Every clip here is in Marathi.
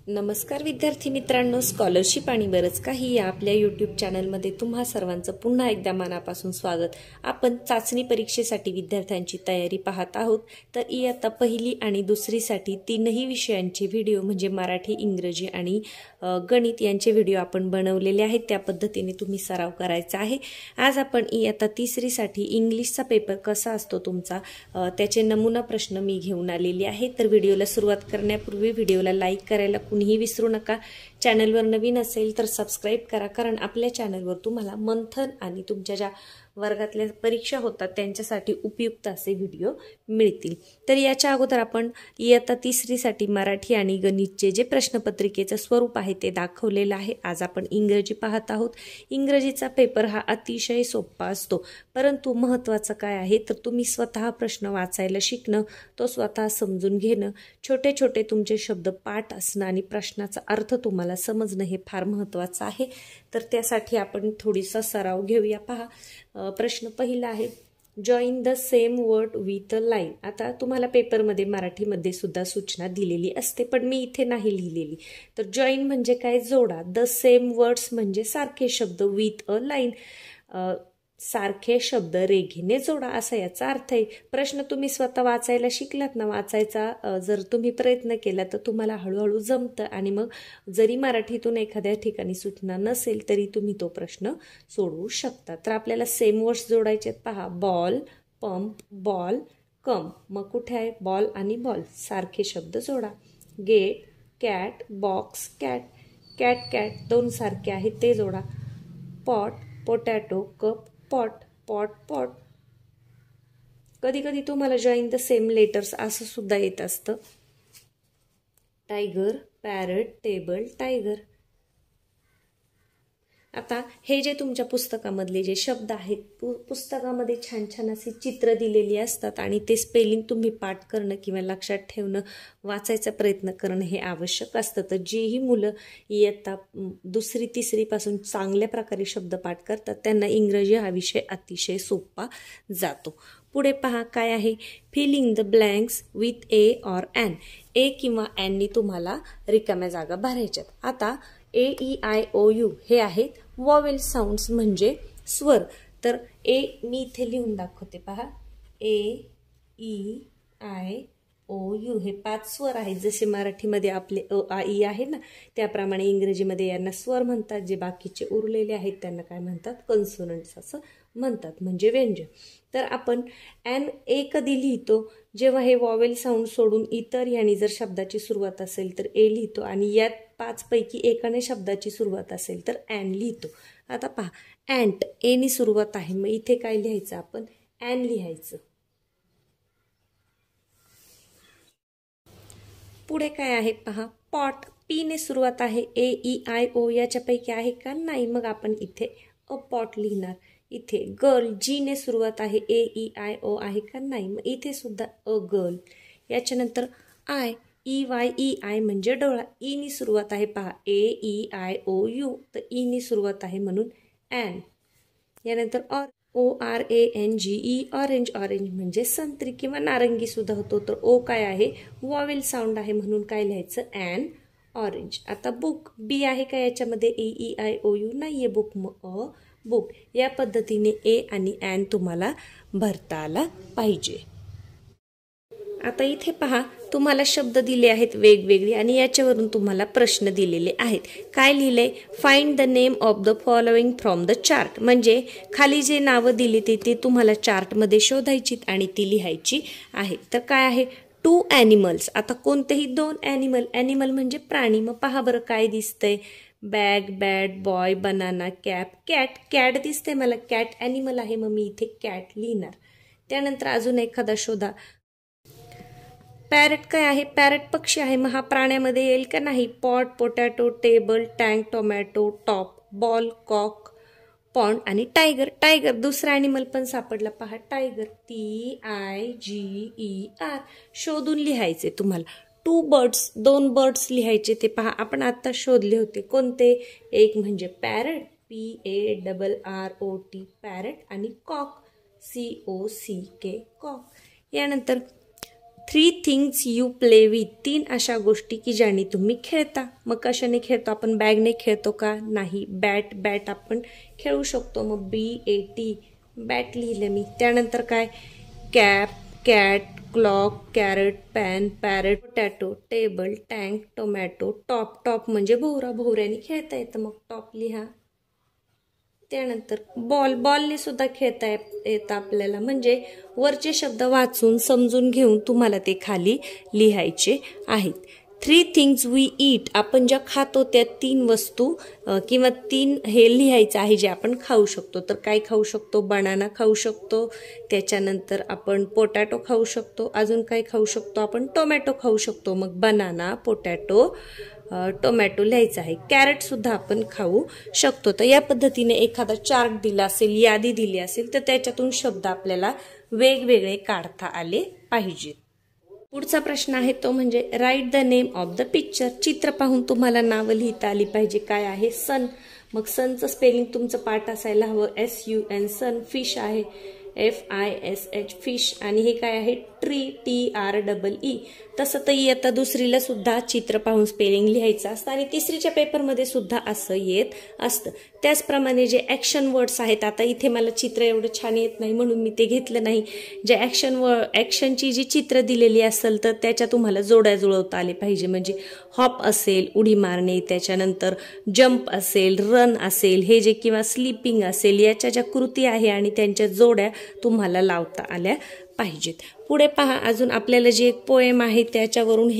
नमस्कार विद्यार्थी मित्रांनो, स्कॉलरशिप आणि बरंच काही या आपल्या यूट्यूब चॅनलमध्ये तुम्हा सर्वांचं पुन्हा एकदा मनापासून स्वागत। आपण चाचणी परीक्षेसाठी विद्यार्थ्यांची तयारी पाहत आहोत। तर इयत्ता पहिली आणि दुसरीसाठी तीनही विषयांचे व्हिडिओ म्हणजे मराठी, इंग्रजी आणि गणित यांचे व्हिडिओ आपण बनवलेले आहेत। त्या पद्धतीने तुम्ही सराव करायचा आहे। आज आपण इयत्ता तिसरीसाठी इंग्लिशचा पेपर कसा असतो तुमचा त्याचे नमुना प्रश्न मी घेऊन आलेले आहे। तर व्हिडिओला सुरुवात करण्यापूर्वी व्हिडिओला लाईक करायला कुणीही विसरू नका। चॅनलवर नवीन असेल तर सबस्क्राइब करा, कारण आपल्या चॅनलवर तुम्हाला मंथन आणि तुमच्या ज्या वर्गातल्या परीक्षा होतात त्यांच्यासाठी उपयुक्त असे व्हिडिओ मिळतील। तर याच्या अगोदर आपण इयत्ता तिसरीसाठी मराठी आणि गणितचे जे प्रश्नपत्रिकेचं स्वरूप आहे ते दाखवलेलं आहे। आज आपण इंग्रजी पाहत आहोत। इंग्रजीचा पेपर हा अतिशय सोपा असतो, परंतु महत्त्वाचं काय आहे तर तुम्ही स्वतः प्रश्न वाचायला शिकणं, तो स्वतः समजून घेणं, छोटे छोटे तुमचे शब्द पाठ असणं आणि प्रश्नाचा अर्थ तुम्हाला समजणं हे फार महत्त्वाचं आहे। तर त्यासाठी आपण थोडीसा सराव घेऊया। पहा, प्रश्न पहिला आहे, join the same word with a line. आता तुम्हाला पेपरमध्ये मराठीमध्ये सुद्धा सूचना दिलेली असते, पण मी इथे नाही लिहिलेली। तर जॉइन म्हणजे काय? जोडा। द सेम वर्ड्स म्हणजे सारखे शब्द, विथ अ लाईन सारखे शब्द रेघेने जोडा असा याचा अर्थ आहे। प्रश्न तुम्ही स्वतः वाचायला शिकलात ना, वाचायचा जर तुम्ही प्रयत्न केला तर तुम्हाला हळूहळू जमतं आणि मग जरी मराठीतून एखाद्या ठिकाणी सूचना नसेल तरी तुम्ही तो प्रश्न सोडवू शकता। तर आपल्याला सेम वर्ड्स जोडायचे आहेत। पहा, बॉल, पंप, बॉल, कम। मग कुठे आहे? बॉल आणि बॉल सारखे शब्द जोडा। Gate, cat, box, cat, cat cat दोन सारखे आहेत ते जोडा। Pot, potato, cup, pot, pot, pot. कधी कधी तुम्हाला जॉइन द सेम लेटर्स असं सुद्धा येत असतं। Tiger, parrot, table, tiger. आता हे जे तुमच्या पुस्तकामधले जे शब्द आहेत, पुस्तकामध्ये छान छान अशी चित्र दिलेली असतात आणि ते स्पेलिंग तुम्ही पाठ करणं किंवा लक्षात ठेवणं, वाचायचा प्रयत्न करणं हे आवश्यक असतं। तर जेही मुलं इयत्ता दुसरी तिसरी पासून चांगल्या प्रकारे शब्द पाठ करतात त्यांना इंग्रजी हा विषय अतिशय सोपा जातो। पुढे पहा काय आहे, filling the blanks with a or an. A किंवा एन नी तुम्हाला रिकाम्या जागा भरायच्यात। आता A, E, I, O, U हे आहेत वॉवेल साऊंड्स म्हणजे स्वर। तर ए मी इथे लिहून दाखवते। पहा, A, E, I, O, U हे 5 स्वर आहेत। जसे मराठीमध्ये आपले अ, आ, ई आहे ना, त्याप्रमाणे इंग्रजीमध्ये यांना स्वर म्हणतात। जे बाकीचे उरलेले आहेत त्यांना काय म्हणतात? कन्सोनंट्स असं म्हणतात, म्हणजे व्यंजन। तर आपण एन ए कधी लिहितो? जेव्हा हे वॉवेल साऊंड सोडून इतर यांनी जर शब्दाची सुरुवात असेल तर ए लिहितो, आणि यात 5 पैकी एकाने शब्दाची सुरुवात असेल तर एन लिहितो। आता पहा, अँट ए नी सुरुवात आहे, मग इथे काय लिहायचं? आपण एन लिहायचं। पुढे काय आहे पहा, पॉट पी ने सुरुवात आहे। ए, ई, आय, ओ याच्यापैकी आहे का? नाही, मग आपण इथे अ पॉट लिहिणार। इथे गर्ल जी ने सुरुवात आहे। ए, ई, आय, ओ आहे का? नाही, मग इथे सुद्धा अ गर्ल। याच्यानंतर eye, E, Y, E, eye म्हणजे डोळा। ई नी सुरुवात आहे। पहा, A, E, I, O, U, तर ई नी सुरुवात आहे म्हणून एन। यानंतर or, O, R, A, N, G, E, orange. Orange म्हणजे संत्री किंवा नारंगी सुद्धा होतो। तर ओ काय आहे? वॉवेल साऊंड आहे म्हणून काय लिहायचं? An, orange. आता बुक बी आहे का याच्यामध्ये? A, E, I, O, U नाहीये, बुक मग अ बुक। या पद्धतीने ए आणि एन तुम्हाला भरता आला पाहिजे। आता इथे पहा, तुम्हाला शब्द दिले आहेत वेगवेगळे आणि याच्यावरून तुम्हाला प्रश्न दिलेले आहेत। काय लिहिलंय? Find the name of the following from the chart. म्हणजे खाली जे नावं दिली ते तुम्हाला चार्टमध्ये शोधायची आणि ती लिहायची आहे। तर काय आहे? 2 ॲनिमल्स। आता कोणतेही 2 ॲनिमल, ॲनिमल म्हणजे प्राणी। मग पहा बरं काय दिसतंय? Bag, bat, boy, banana, cap, cat. Cat दिसते मला, कॅट ॲनिमल आहे, मग मी इथे कॅट लिहिणार। त्यानंतर अजून एखादा शोधा। पॅरट काय आहे? पॅरट पक्षी आहे, मग हा प्राण्यामध्ये येईल का? नाही। Pot, potato, table, tank, tomato, top, ball, cock, pond आणि टायगर। टायगर दुसरा ॲनिमल पण सापडला। पहा, टायगर, TIGER शोधून लिहायचे तुम्हाला। 2 बर्ड्स 2 बर्ड्स लिहायचे। ते पहा, आपण आता शोधले होते कोणते? एक म्हणजे पॅरट PARROT पॅरट आणि कॉक COCK कॉक। यानंतर 3 थिंग्स यू प्ले विथ, 3 अशा गोष्टी की ज्याने तुम्ही खेळता. मग कशाने खेळतो आपण? बॅगने खेळतो का? नाही. बॅट आपण खेळू शकतो. मग BAT बॅट लिहिलं मी. त्यानंतर काय? Cap, cat, clock, carrot, pan, parrot, potato, table, tank, tomato, top म्हणजे भोवऱ्याने खेळता येतं. मग टॉप लिहा. त्यानंतर बॉलने सुद्धा खेळता येतं आपल्याला. म्हणजे वरचे शब्द वाचून समजून घेऊन तुम्हाला ते खाली लिहायचे आहेत. 3 थिंग्स वी ईट, आपण ज्या खातो त्या 3 वस्तू किंवा 3 हे लिहायचं आहे जे आपण खाऊ शकतो. तर काय खाऊ शकतो? बनाना खाऊ शकतो. त्याच्यानंतर आपण पोटॅटो खाऊ शकतो. अजून काय खाऊ शकतो? आपण टोमॅटो खाऊ शकतो. मग बनाना, पोटॅटो, टोमॅटो लिहायचं आहे. कॅरेट सुद्धा आपण खाऊ शकतो. तर या पद्धतीने एखादा चार्ट दिला असेल, यादी दिली असेल, तर त्याच्यातून शब्द आपल्याला वेगवेगळे काढता आले पाहिजेत. पुढचा प्रश्न आहे तो म्हणजे write the name of the picture. चित्र पाहून तुम्हाला नावं लिहिता आली पाहिजे. काय आहे? सन. मग सनचं स्पेलिंग तुमचं पाठ असायला हवं. SUN सन. फिश आहे FISH फिश. आणि हे काय आहे? Tree TREE. तसं तर इयत्ता दुसरीला सुद्धा चित्र पाहून स्पेलिंग लिहायचं असतं आणि तिसरीच्या पेपरमध्ये सुद्धा असं येत असतं. त्याचप्रमाणे जे ॲक्शन वर्ड्स आहेत, आता इथे मला चित्र एवढं छान येत नाही म्हणून मी ते घेतलं नाही. जे ॲक्शनची जी चित्र दिलेली असेल तर त्याच्या तुम्हाला जोड्या जुळवता आले पाहिजे. म्हणजे हॉप असेल, उडी मारणे, त्याच्यानंतर जंप असेल, रन असेल, हे जे किंवा स्लीपिंग असेल, याच्या ज्या कृती आहे आणि त्यांच्या जोड्या तुम्हाला लावता आल्या पाहिजेत. पुढे पहा, अजून आपल्याला जी एक पोएम आहे त्याच्यावरून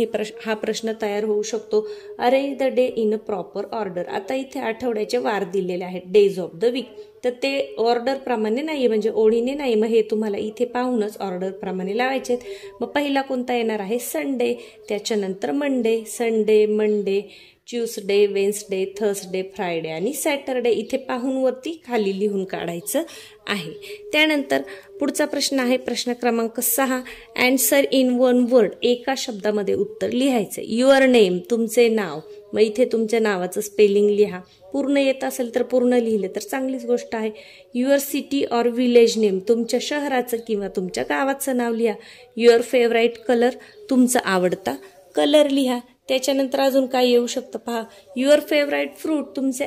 हा प्रश्न तयार होऊ शकतो. Arrange the day in a proper order. आता इथे आठवड्याचे वार दिलेले आहेत, डेज ऑफ द वीक. तर ते ऑर्डर प्रमाणे नाही, म्हणजे ओळीने नाही. मग हे तुम्हाला इथे पाहूनच ऑर्डर प्रमाणे लावायचे आहेत. मग पहिला कोणता येणार आहे? संडे. त्याच्यानंतर Monday, Sunday, Monday, Tuesday, Wednesday, Thursday, Friday आणि सॅटरडे. इथे पाहून वरती खाली लिहून काढायचं आहे. त्यानंतर पुढचा प्रश्न आहे प्रश्न क्रमांक 6. Answer in 1 word. एका शब्दामध्ये उत्तर लिहायचं. युअर नेम, तुमचे नाव. मग इथे तुमच्या नावाचं स्पेलिंग लिहा. पूर्ण येत असेल तर पूर्ण लिहिलं तर चांगलीच गोष्ट आहे. Your city or village name, तुमच्या शहराचं किंवा तुमच्या गावाचं नाव लिहा. युअर फेवराईट कलर, तुमचा आवडता कलर लिहा. त्याच्यानंतर अजून काय येऊ शकतं पहा. युअर फेवराईट फ्रूट, तुमचे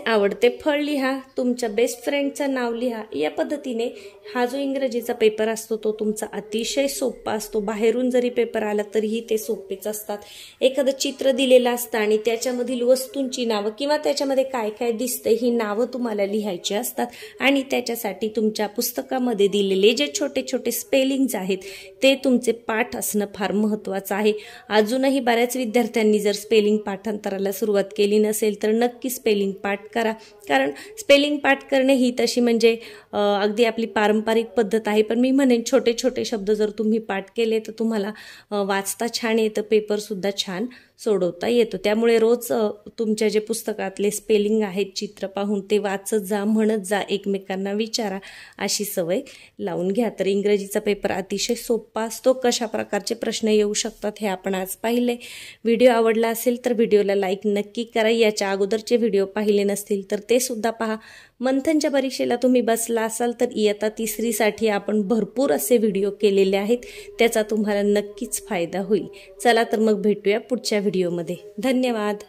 आवडते फळ लिहा. तुमच्या बेस्ट फ्रेंडचं नाव लिहा. या पद्धतीने हा जो इंग्रजीचा पेपर असतो तो तुमचा अतिशय सोपा असतो. बाहेरून जरी पेपर आला तरीही ते सोपेच असतात. एखादं चित्र दिलेलं असतं आणि त्याच्यामधील वस्तूंची नावं किंवा त्याच्यामध्ये काय काय दिसतंय ही नावं तुम्हाला लिहायची असतात आणि त्याच्यासाठी तुमच्या पुस्तकामध्ये दिलेले जे छोटे छोटे स्पेलिंग्ज आहेत ते तुमचे पाठ असणं फार महत्त्वाचं आहे. अजूनही बऱ्याच विद्यार्थ्यांनी जर स्पेलिंग पाठांतराला सुरुवात केली नसेल तर नक्की स्पेलिंग पाठ करा. कारण स्पेलिंग पाठ करणे ही तशी म्हणजे अगदी आपली पारंपरिक पद्धत आहे. पण मी म्हणेन छोटे छोटे शब्द जर तुम्ही पाठ केले तर तुम्हाला वाचता छान येतं, पेपर सुद्धा छान सोडवता येतो. त्यामुळे रोज तुमच्या जे पुस्तकातले स्पेलिंग आहेत चित्र पाहून ते वाचत जा, म्हणत जा, एकमेकांना विचारा, अशी सवय लावून घ्या. तर इंग्रजीचा पेपर अतिशय सोपा असतो. कशा प्रकारचे प्रश्न येऊ शकतात हे आपण आज पाहिले. व्हिडिओ आवडला असेल तर व्हिडिओला लाईक नक्की करा. याच्या अगोदरचे व्हिडिओ पाहिले नसतील तर ते सुद्धा पहा. मंथनच्या परीक्षेला तुम्ही बसला असाल तर इयत्ता 3साठी आपण भरपूर असे व्हिडिओ केलेले आहेत. त्याचा तुम्हाला नक्कीच फायदा होईल. चला तर मग भेटूया पुढच्या व्हिडिओमध्ये. धन्यवाद.